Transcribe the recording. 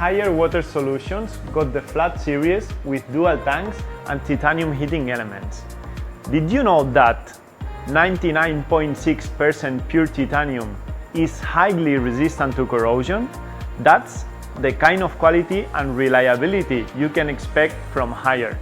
higher water solutions got the flat series with dual tanks and titanium heating elements. Did you know that 99.6% pure titanium is highly resistant to corrosion? That's the kind of quality and reliability you can expect from Haier.